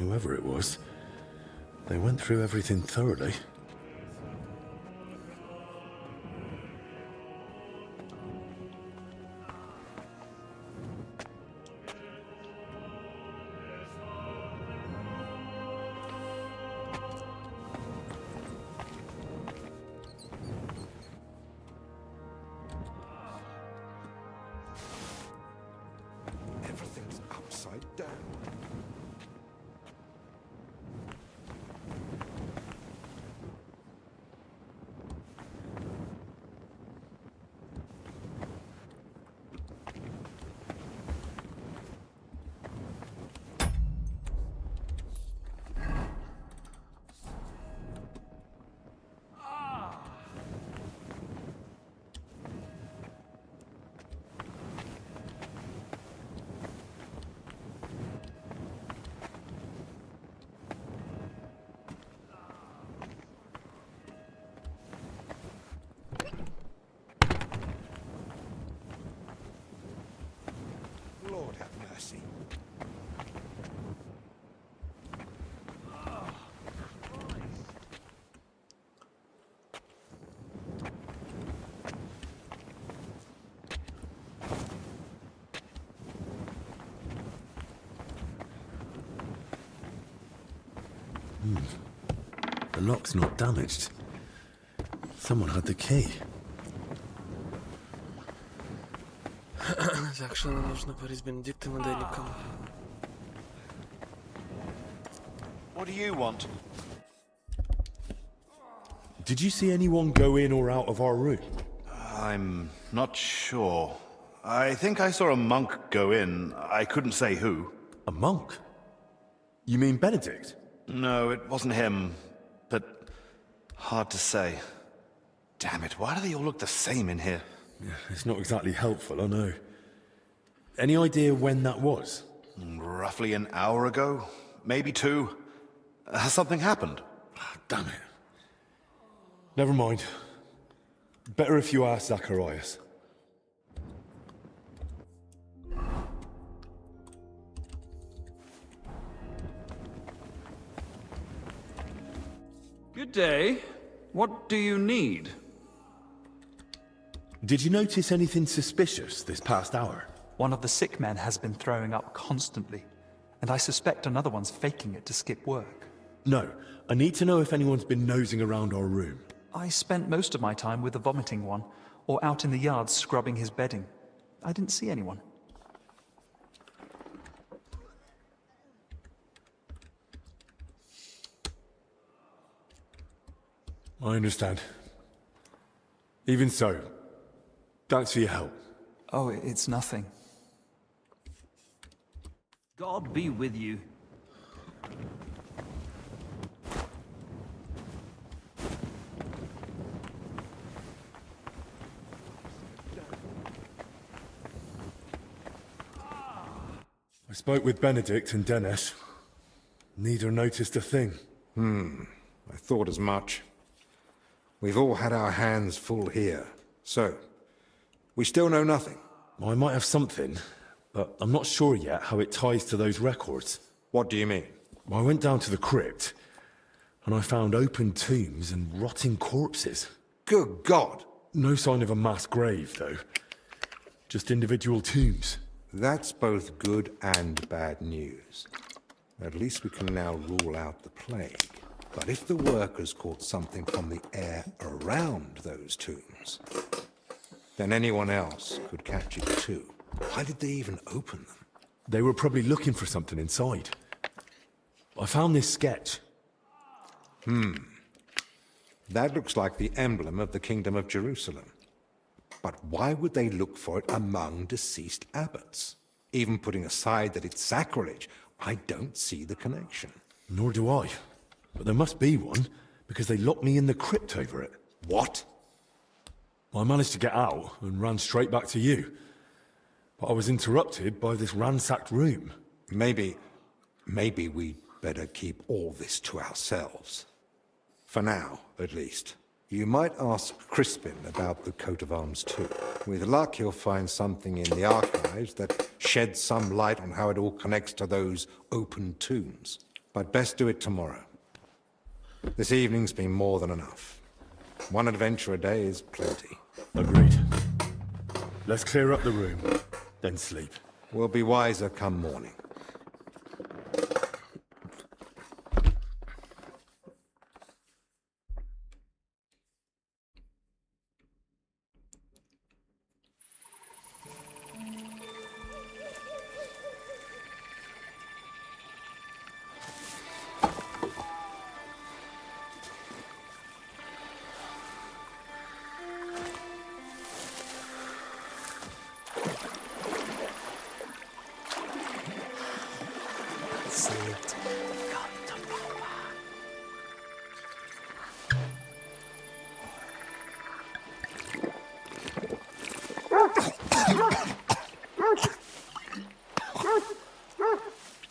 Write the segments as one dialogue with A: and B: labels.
A: whoever it was. They went through everything thoroughly.
B: Everything's upside down. Lord have mercy.
A: The lock's not damaged. Someone had the key.
C: Так что нам нужно парить с Бенедиктом и Деликом.
D: What do you want?
A: Did you see anyone go in or out of our room?
D: I'm not sure. I think I saw a monk go in. I couldn't say who.
A: A monk? You mean Benedict?
D: No, it wasn't him. But hard to say. Damn it, why do they all look the same in here?
A: It's not exactly helpful, I know. Any idea when that was?
D: Roughly an hour ago? Maybe two? Has something happened?
A: Damn it. Never mind. Better if you ask Zacharias.
E: Good day. What do you need?
A: Did you notice anything suspicious this past hour?
F: One of the sick men has been throwing up constantly, and I suspect another one's faking it to skip work.
A: No. I need to know if anyone's been nosing around our room.
F: I spent most of my time with the vomiting one, or out in the yard scrubbing his bedding. I didn't see anyone.
A: I understand. Even so, thanks for your help.
F: Oh, it's nothing.
E: God be with you.
A: I spoke with Benedict and Dennis. Neither noticed a thing.
B: I thought as much. We've all had our hands full here. So, we still know nothing.
A: I might have something, but I'm not sure yet how it ties to those records.
B: What do you mean?
A: I went down to the crypt, and I found open tombs and rotting corpses.
B: Good God!
A: No sign of a mass grave, though. Just individual tombs.
B: That's both good and bad news. At least we can now rule out the plague. But if the workers caught something from the air around those tombs, then anyone else could catch it too. Why did they even open them?
A: They were probably looking for something inside. I found this sketch.
B: That looks like the emblem of the Kingdom of Jerusalem. But why would they look for it among deceased abbots? Even putting aside that it's sacrilege, I don't see the connection.
A: Nor do I. But there must be one, because they locked me in the crypt over it.
B: What?
A: I managed to get out and ran straight back to you. But I was interrupted by this ransacked room.
B: Maybe we'd better keep all this to ourselves. For now, at least. You might ask Crispin about the coat of arms too. With luck, he'll find something in the archives that sheds some light on how it all connects to those open tombs. but best do it tomorrow. This evening's been more than enough. One adventure a day is plenty.
A: Agreed. Let's clear up the room, then sleep.
B: We'll be wiser come morning.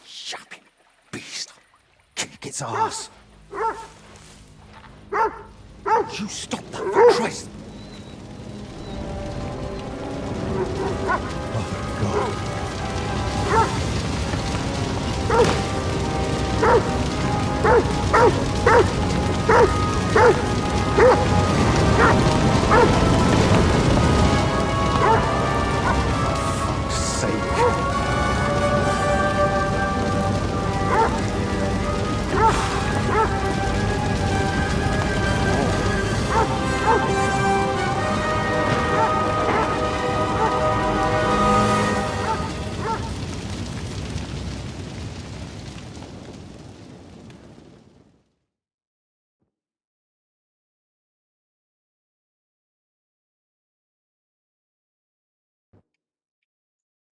B: Shopping beast! Kick its ass! You stop that, for Christ! Oh, God. For fuck's sake.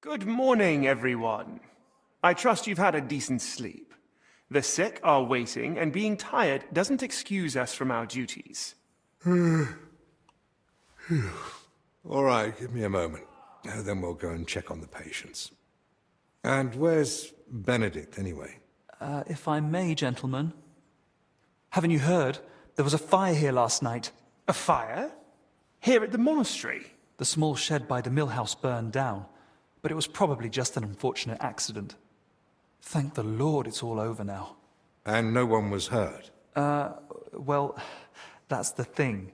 G: Good morning, everyone. I trust you've had a decent sleep. The sick are waiting, and being tired doesn't excuse us from our duties.
B: All right, give me a moment. Then we'll go and check on the patients. And where's Benedict, anyway?
F: If I may, gentlemen. Haven't you heard? There was a fire here last night.
G: A fire? Here at the monastery?
F: The small shed by the mill house burned down, but it was probably just an unfortunate accident. Thank the Lord it's all over now.
B: And no one was hurt?
F: Well, that's the thing.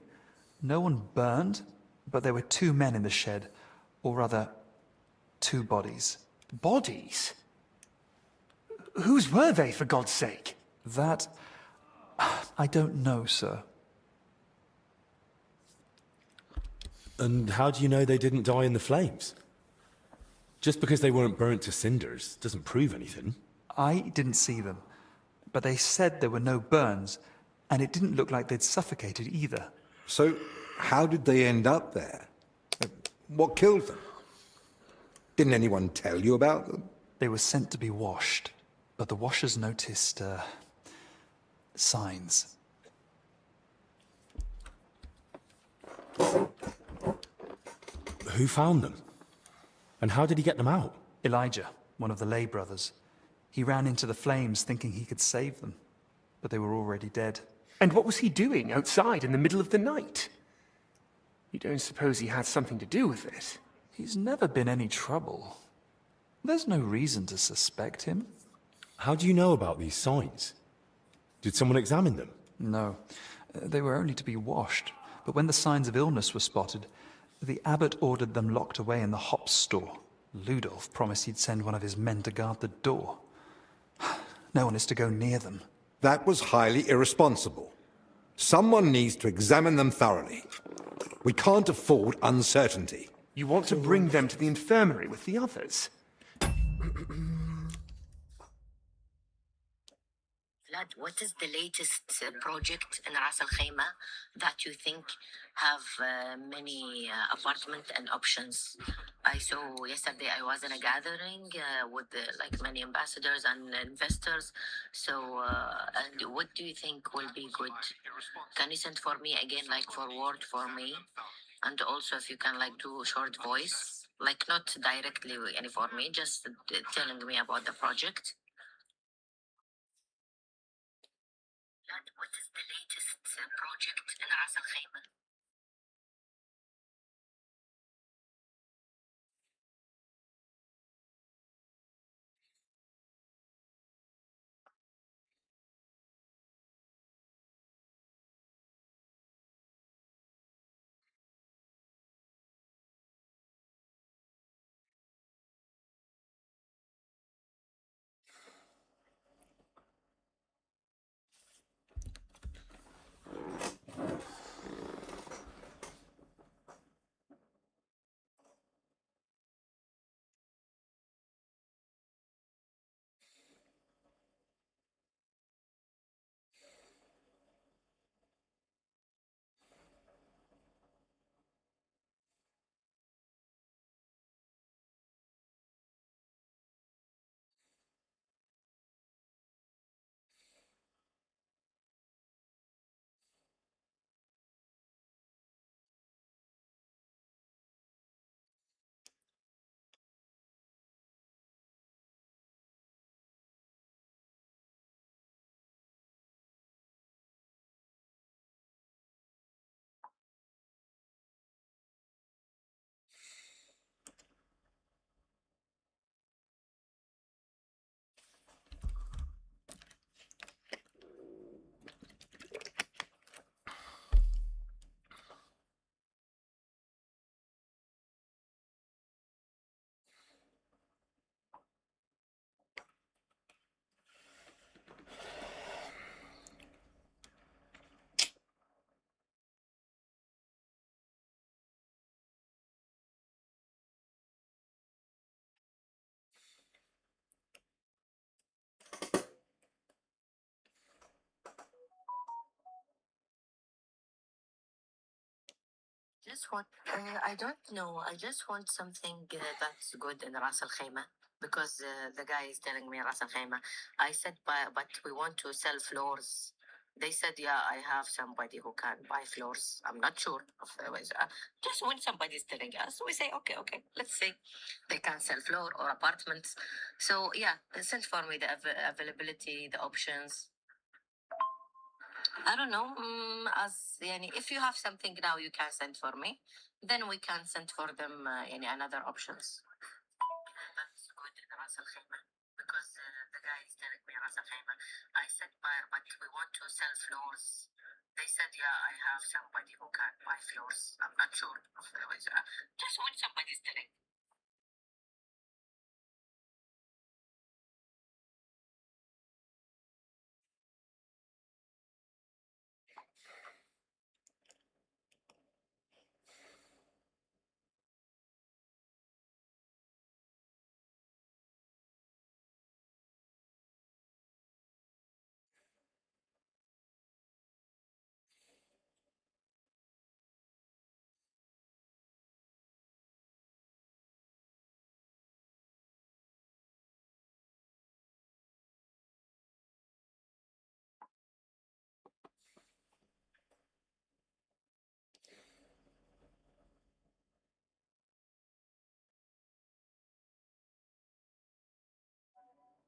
F: No one burned, but there were 2 men in the shed. Or rather, 2 bodies.
G: Bodies? Whose were they, for God's sake?
F: That... I don't know, sir.
A: And how do you know they didn't die in the flames? Just because they weren't burnt to cinders doesn't prove anything.
F: I didn't see them, but they said there were no burns, and it didn't look like they'd suffocated either.
B: So, how did they end up there? What killed them? Didn't anyone tell you about them?
F: They were sent to be washed, but the washers noticed, signs.
A: Who found them? And how did he get them out?
F: Elijah, one of the lay brothers. He ran into the flames thinking he could save them, but they were already dead.
G: And what was he doing outside in the middle of the night? You don't suppose he had something to do with it?
F: He's never been any trouble. There's no reason to suspect him.
A: How do you know about these signs? Did someone examine them?
F: No, they were only to be washed, but when the signs of illness were spotted, the abbot ordered them locked away in the hops store. Ludolf promised he'd send one of his men to guard the door. No one is to go near them.
B: That was highly irresponsible. Someone needs to examine them thoroughly. We can't afford uncertainty.
G: You want to bring them to the infirmary with the others?
H: Vlad, what is the latest project in Ras Al Khaimah that you think have many apartment and options? I saw yesterday I was in a gathering with like many ambassadors and investors. So, and what do you think will be good? Can you send for me again, like forward for me? And also if you can like do short voice, like not directly any for me, just telling me about the project. What is the latest project in Ras Al Khaimah? just want, I don't know. I just want something that's good in Ras Al Khaimah because the guy is telling me Ras Al Khaimah. I said, but we want to sell floors. They said, yeah, I have somebody who can buy floors. I'm not sure. Just when somebody's telling us, we say, okay, okay, let's see. They can sell floor or apartments. So, yeah, send for me the availability, the options. I don't know. As yani, if you have something now, you can send for me. Then we can send for them any another options. That's good in Ras Al Khaimah because the guy is telling me Ras Al Khaimah. I said, but we want to sell floors. They said, yeah, I have somebody who can buy floors. I'm not sure. Just when somebody's telling.